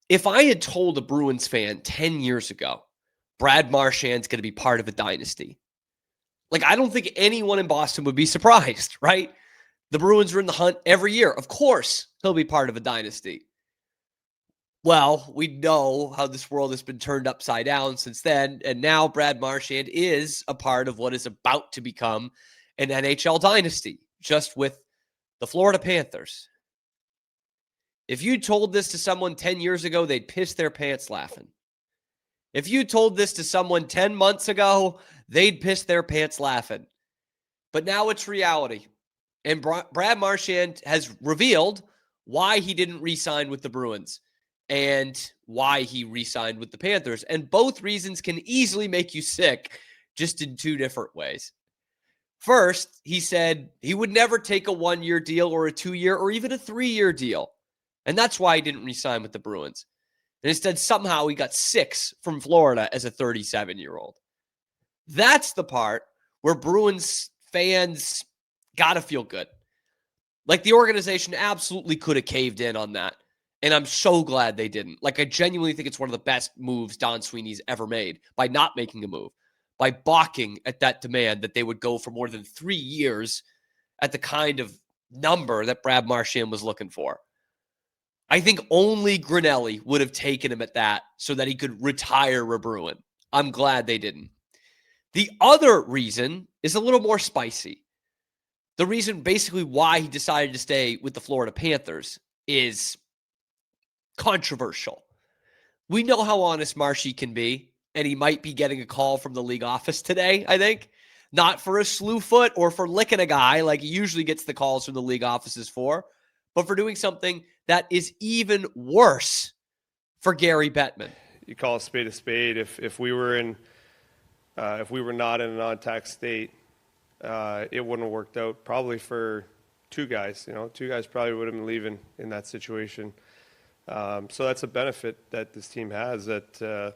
If I had told a Bruins fan 10 years ago, Brad Marchand's going to be part of a dynasty, like, I don't think anyone in Boston would be surprised, right? The Bruins are in the hunt every year. Of course, he'll be part of a dynasty. Well, we know how this world has been turned upside down since then. And now Brad Marchand is a part of what is about to become an NHL dynasty, just with the Florida Panthers. If you told this to someone 10 years ago, they'd piss their pants laughing. If you told this to someone 10 months ago, they'd piss their pants laughing. But now it's reality. And Brad Marchand has revealed why he didn't re-sign with the Bruins and why he re-signed with the Panthers. And both reasons can easily make you sick, just in two different ways. First, he said he would never take a 1-year deal or a 2-year or even a 3-year deal. And that's why he didn't re-sign with the Bruins. And instead, somehow he got 6 from Florida as a 37-year-old. That's the part where Bruins fans got to feel good. Like, the organization absolutely could have caved in on that. And I'm so glad they didn't. Like, I genuinely think it's one of the best moves Don Sweeney's ever made by not making a move, by balking at that demand that they would go for more than 3 years at the kind of number that Brad Marchand was looking for. I think only Grinelli would have taken him at that so that he could retire a Bruin. I'm glad they didn't. The other reason is a little more spicy. The reason basically why he decided to stay with the Florida Panthers is controversial. We know how honest Marshy can be, and he might be getting a call from the league office today, I think. Not for a slew foot or for licking a guy like he usually gets the calls from the league offices for, but for doing something that is even worse for Gary Bettman. You call a spade a spade. If we were not in a non-tax state, it wouldn't have worked out probably for two guys. Two guys probably would have been leaving in that situation. So that's a benefit that this team has that,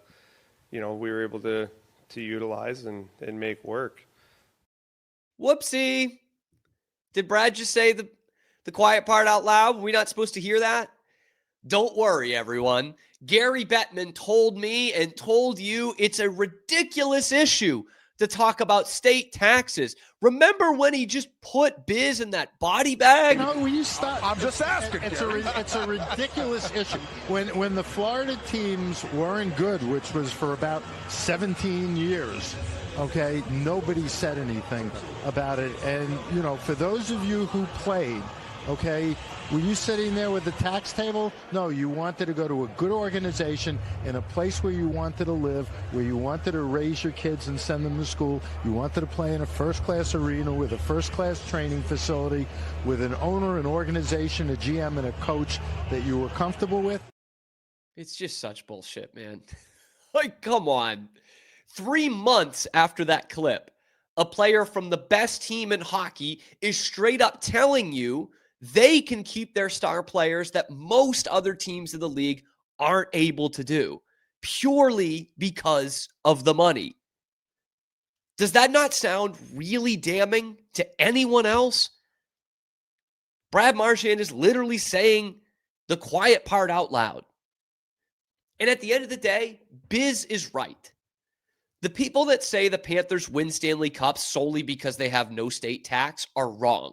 we were able to utilize and make work. Whoopsie. Did Brad just say the quiet part out loud? Were we not supposed to hear that? Don't worry, everyone. Gary Bettman told me and told you it's a ridiculous issue to talk about state taxes. Remember when he just put Biz in that body bag? No, will you stop? I'm just asking. It's a ridiculous issue. When the Florida teams weren't good, which was for about 17 years, okay, nobody said anything about it. And, for those of you who played, okay, were you sitting there with the tax table? No, you wanted to go to a good organization in a place where you wanted to live, where you wanted to raise your kids and send them to school. You wanted to play in a first-class arena with a first-class training facility, with an owner, an organization, a GM, and a coach that you were comfortable with. It's just such bullshit, man. Like, come on. 3 months after that clip, a player from the best team in hockey is straight up telling you they can keep their star players that most other teams in the league aren't able to do, purely because of the money. Does that not sound really damning to anyone else? Brad Marchand is literally saying the quiet part out loud. And at the end of the day, Biz is right. The people that say the Panthers win Stanley Cups solely because they have no state tax are wrong.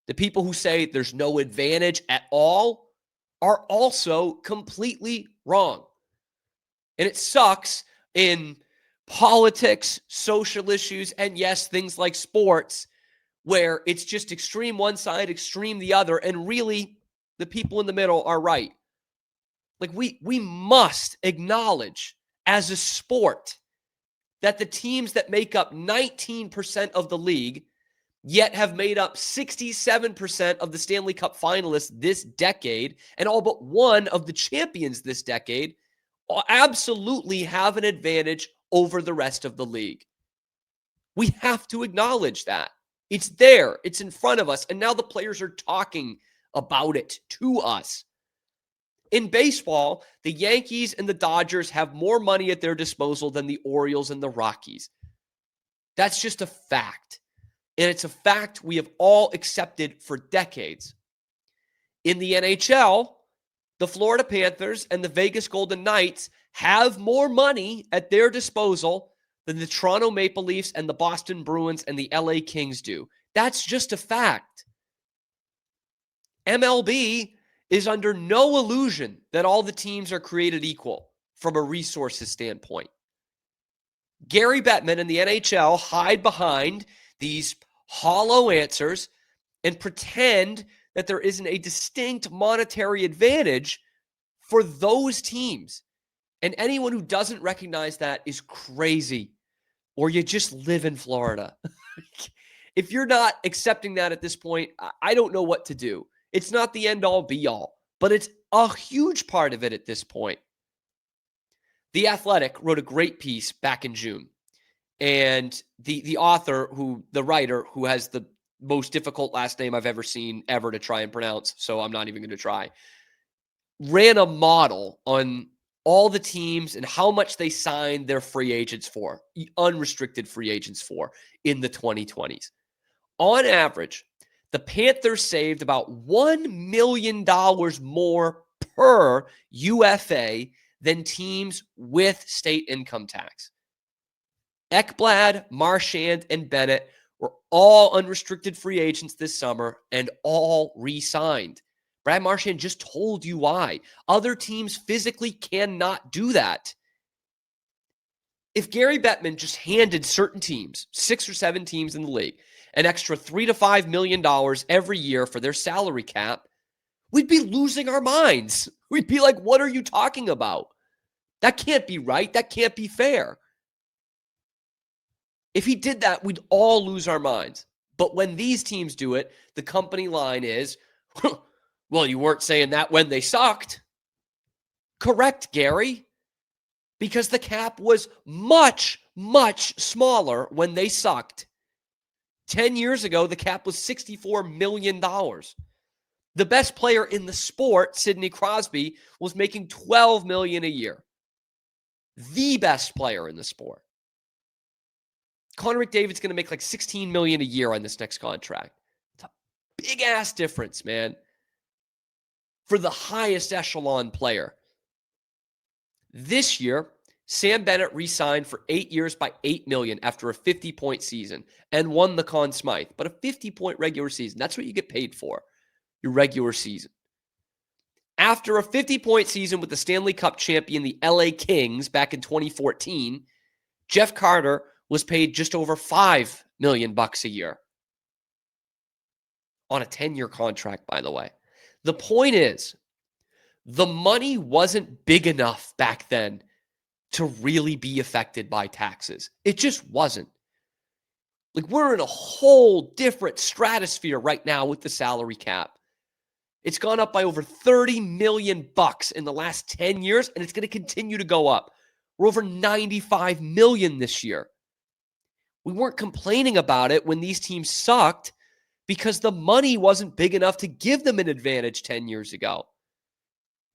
The people who say there's no advantage at all are also completely wrong. And it sucks in politics, social issues, and yes, things like sports, where it's just extreme one side, extreme the other, and really the people in the middle are right. Like, we must acknowledge as a sport that the teams that make up 19% of the league yet have made up 67% of the Stanley Cup finalists this decade, and all but one of the champions this decade, absolutely have an advantage over the rest of the league. We have to acknowledge that. It's there. It's in front of us. And now the players are talking about it to us. In baseball, the Yankees and the Dodgers have more money at their disposal than the Orioles and the Rockies. That's just a fact. And it's a fact we have all accepted for decades. In the NHL, the Florida Panthers and the Vegas Golden Knights have more money at their disposal than the Toronto Maple Leafs and the Boston Bruins and the LA Kings do. That's just a fact. MLB is under no illusion that all the teams are created equal from a resources standpoint. Gary Bettman and the NHL hide behind these hollow answers and pretend that there isn't a distinct monetary advantage for those teams. And anyone who doesn't recognize that is crazy, or you just live in Florida. If you're not accepting that at this point, I don't know what to do. It's not the end all be all, but it's a huge part of it at this point. The Athletic wrote a great piece back in June. And the author, the writer, who has the most difficult last name I've ever seen ever to try and pronounce, so I'm not even going to try, ran a model on all the teams and how much they signed their free agents for, unrestricted free agents for, in the 2020s. On average, the Panthers saved about $1 million more per UFA than teams with state income tax. Ekblad, Marchand, and Bennett were all unrestricted free agents this summer and all re-signed. Brad Marchand just told you why. Other teams physically cannot do that. If Gary Bettman just handed certain teams, 6 or 7 teams in the league, an extra $3 to $5 million every year for their salary cap, we'd be losing our minds. We'd be like, what are you talking about? That can't be right. That can't be fair. If he did that, we'd all lose our minds. But when these teams do it, the company line is, well, you weren't saying that when they sucked. Correct, Gary. Because the cap was much, much smaller when they sucked. 10 years ago, the cap was $64 million. The best player in the sport, Sidney Crosby, was making $12 million a year. The best player in the sport. Connor McDavid's going to make like $16 million a year on this next contract. It's a big-ass difference, man, for the highest echelon player. This year, Sam Bennett re-signed for 8 years by $8 million after a 50-point season and won the Conn Smythe. But a 50-point regular season, that's what you get paid for, your regular season. After a 50-point season with the Stanley Cup champion, the LA Kings, back in 2014, Jeff Carter was paid just over $5 million a year on a 10-year contract, by the way. The point is, the money wasn't big enough back then to really be affected by taxes. It just wasn't. Like, we're in a whole different stratosphere right now with the salary cap. It's gone up by over $30 million in the last 10 years, and it's going to continue to go up. We're over $95 million this year. We weren't complaining about it when these teams sucked because the money wasn't big enough to give them an advantage 10 years ago.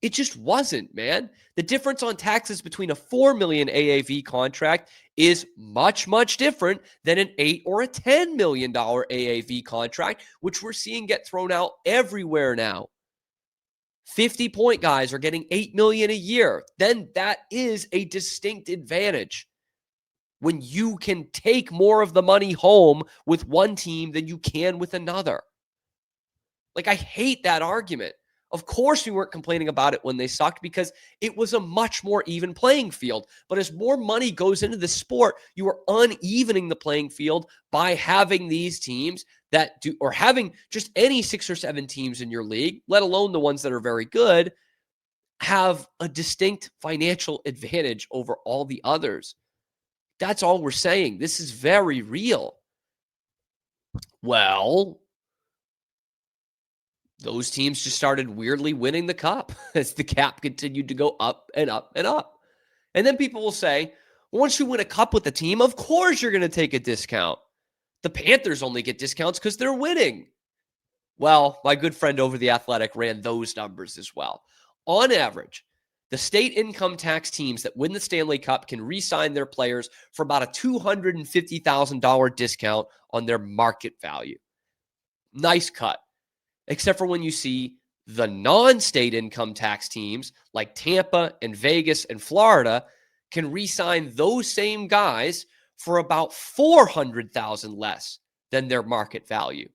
It just wasn't, man. The difference on taxes between a $4 million AAV contract is much, much different than an $8 or a $10 million AAV contract, which we're seeing get thrown out everywhere now. 50-point guys are getting $8 million a year. Then that is a distinct advantage when you can take more of the money home with one team than you can with another. Like, I hate that argument. Of course, we weren't complaining about it when they sucked because it was a much more even playing field. But as more money goes into the sport, you are unevening the playing field by having these teams that do, or having just any 6 or 7 teams in your league, let alone the ones that are very good, have a distinct financial advantage over all the others. That's all we're saying. This is very real. Well, those teams just started weirdly winning the cup as the cap continued to go up and up and up. And then people will say, well, once you win a cup with the team, of course you're going to take a discount. The Panthers only get discounts because they're winning. Well, my good friend over The Athletic ran those numbers as well. On average, the state income tax teams that win the Stanley Cup can re-sign their players for about a $250,000 discount on their market value. Nice cut. Except for when you see The non-state income tax teams like Tampa and Vegas and Florida can re-sign those same guys for about $400,000 less than their market value.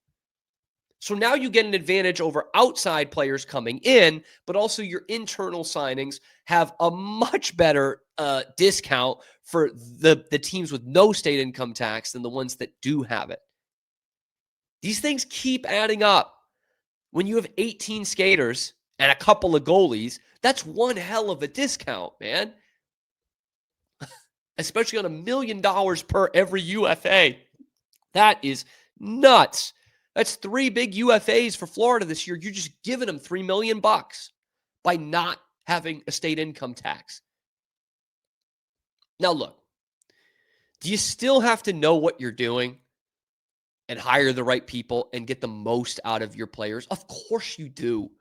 So now you get an advantage over outside players coming in, but also your internal signings have a much better discount for the teams with no state income tax than the ones that do have it. These things keep adding up. When you have 18 skaters and a couple of goalies, that's one hell of a discount, man. Especially on $1 million per every UFA. That is nuts. That's 3 big UFAs for Florida this year. You're just giving them $3 million by not having a state income tax. Now, look, do you still have to know what you're doing and hire the right people and get the most out of your players? Of course you do.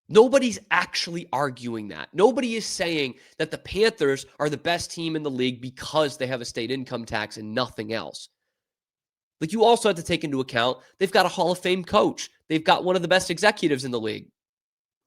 Nobody's actually arguing that. Nobody is saying that the Panthers are the best team in the league because they have a state income tax and nothing else. Like, you also have to take into account they've got a Hall of Fame coach. They've got one of the best executives in the league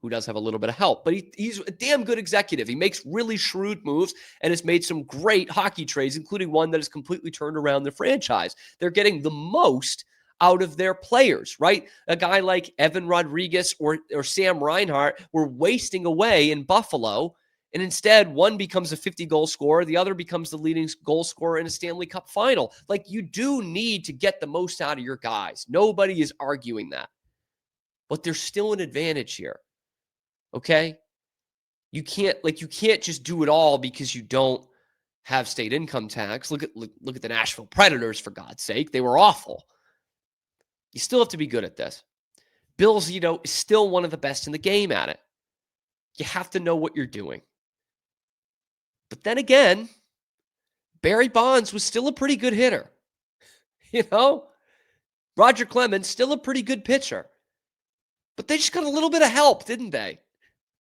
who does have a little bit of help, but he's a damn good executive. He makes really shrewd moves and has made some great hockey trades, including one that has completely turned around the franchise. They're getting the most out of their players, right? A guy like Evan Rodriguez or Sam Reinhart were wasting away in Buffalo, and instead one becomes a 50-goal scorer, the other becomes the leading goal scorer in a Stanley Cup final. Like, you do need to get the most out of your guys. Nobody is arguing that. But there's still an advantage here. Okay? You can't just do it all because you don't have state income tax. Look at the Nashville Predators, for God's sake. They were awful. You still have to be good at this. Bill Zito is still one of the best in the game at it. You have to know what you're doing. But then again, Barry Bonds was still a pretty good hitter. You know? Roger Clemens, still a pretty good pitcher. But they just got a little bit of help, didn't they?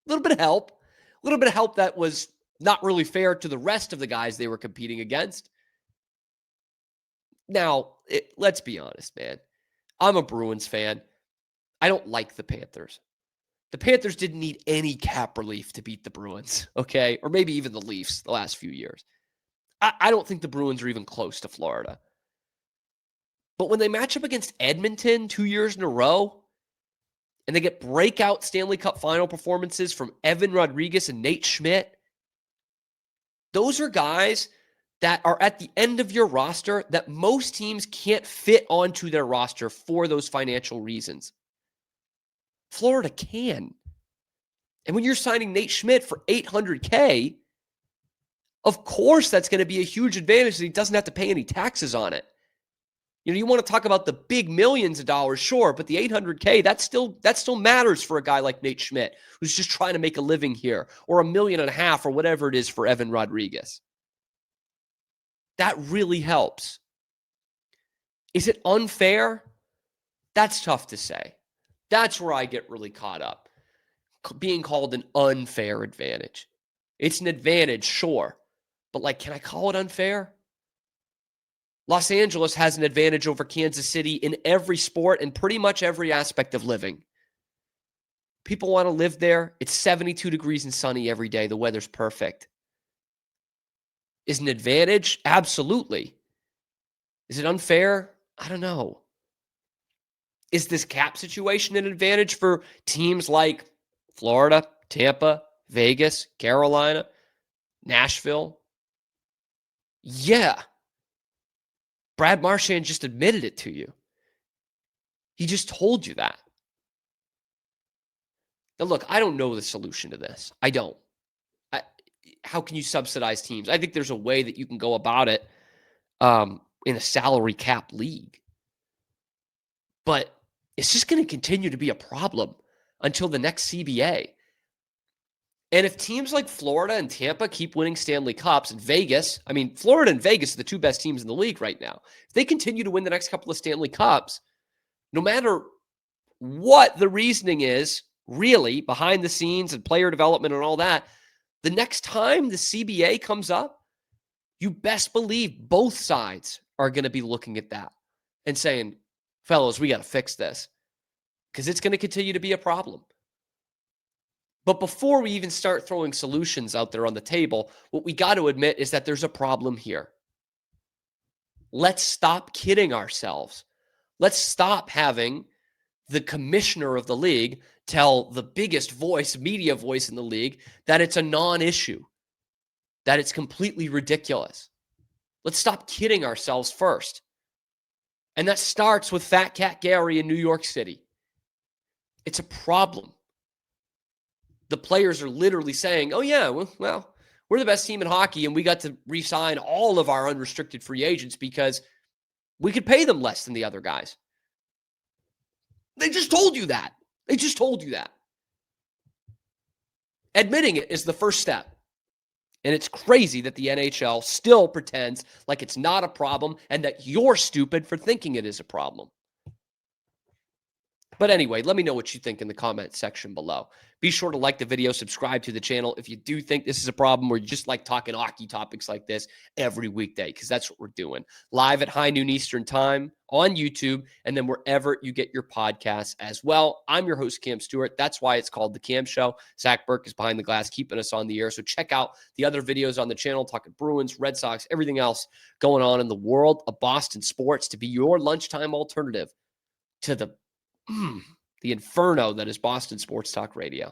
A little bit of help. A little bit of help that was not really fair to the rest of the guys they were competing against. Now, let's be honest, man. I'm a Bruins fan. I don't like the Panthers. The Panthers didn't need any cap relief to beat the Bruins, okay? Or maybe even the Leafs the last few years. I don't think the Bruins are even close to Florida. But when they match up against Edmonton 2 years in a row, and they get breakout Stanley Cup final performances from Evan Rodriguez and Nate Schmidt, those are guys that are at the end of your roster that most teams can't fit onto their roster for those financial reasons. Florida can. And when you're signing Nate Schmidt for $800K, of course that's going to be a huge advantage that he doesn't have to pay any taxes on it. You know, you want to talk about the big millions of dollars, sure, but the $800K, that still matters for a guy like Nate Schmidt, who's just trying to make a living here, or $1.5 million or whatever it is for Evan Rodriguez. That really helps. Is it unfair? That's tough to say. That's where I get really caught up. Being called an unfair advantage. It's an advantage, sure. But, like, can I call it unfair? Los Angeles has an advantage over Kansas City in every sport and pretty much every aspect of living. People want to live there. It's 72 degrees and sunny every day. The weather's perfect. Is an advantage? Absolutely. Is it unfair? I don't know. Is this cap situation an advantage for teams like Florida, Tampa, Vegas, Carolina, Nashville? Yeah. Brad Marchand just admitted it to you. He just told you that. Now, look, I don't know the solution to this. I don't. How can you subsidize teams? I think there's a way that you can go about it in a salary cap league. But it's just going to continue to be a problem until the next CBA. And if teams like Florida and Tampa keep winning Stanley Cups, and Vegas, I mean, Florida and Vegas are the two best teams in the league right now. If they continue to win the next couple of Stanley Cups, no matter what the reasoning is, really, behind the scenes and player development and all that, the next time the CBA comes up, you best believe both sides are going to be looking at that and saying, fellas, we got to fix this. because it's going to continue to be a problem. But before we even start throwing solutions out there on the table, what we got to admit is that there's a problem here. Let's stop kidding ourselves. Let's stop having the commissioner of the league tell the biggest voice, media voice in the league, that it's a non-issue, that it's completely ridiculous. Let's stop kidding ourselves first. And that starts with Fat Cat Gary in New York City. It's a problem. The players are literally saying, oh yeah, well, we're the best team in hockey and we got to re-sign all of our unrestricted free agents because we could pay them less than the other guys. They just told you that. They just told you that. Admitting it is the first step. And it's crazy that the NHL still pretends like it's not a problem and that you're stupid for thinking it is a problem. But anyway, let me know what you think in the comment section below. Be sure to like the video, subscribe to the channel if you do think this is a problem or you just like talking hockey topics like this every weekday, because that's what we're doing. Live at high noon Eastern time on YouTube, and then wherever you get your podcasts as well. I'm your host, Cam Stewart. That's why it's called The Cam Show. Zach Burke is behind the glass, keeping us on the air. So check out the other videos on the channel, talking Bruins, Red Sox, everything else going on in the world of Boston sports to be your lunchtime alternative to the inferno that is Boston Sports Talk Radio.